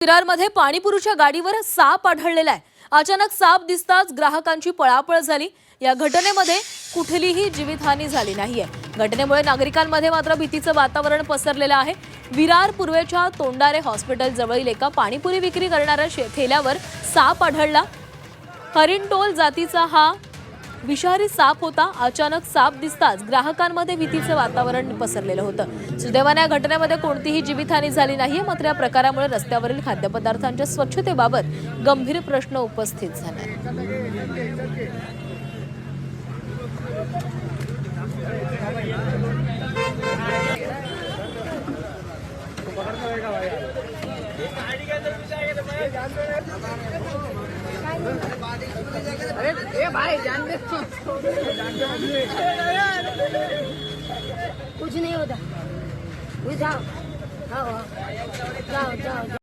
विरारमध्ये पाणीपुरीच्या गाडीवर साप आढळलेला आहे। अचानक साप दिसताच ग्राहकांची पळापळ झाली। या घटनेमध्ये कुठलीही जीवितहानी झाली नाहीये। घटनेमुळे नागरिकांमध्ये मात्र भीतीचं वातावरण पसरलेलं आहे। विरार पूर्वेच्या तोंडारे हॉस्पिटल जवळील एका पाणीपुरी विक्री करणाऱ्या ठेल्यावर साप आढळला। हरिणटोल जातीचा हा विषारी साप होता। अचानक साप दिसताच ग्राहकांमध्ये भीतीचं वातावरण पसरलेलं होतं। सुदैवाने या घटनेमध्ये कोणतीही जीवितहानी झाली नाहीये। मात्र या प्रकारामुळे रस्त्यावरील खाद्यपदार्थांच्या स्वच्छतेबाबत गंभीर प्रश्न उपस्थित झाले। अरे ए भाई जान दे कुछ नहीं होता जाओ जाओ जाओ जाओ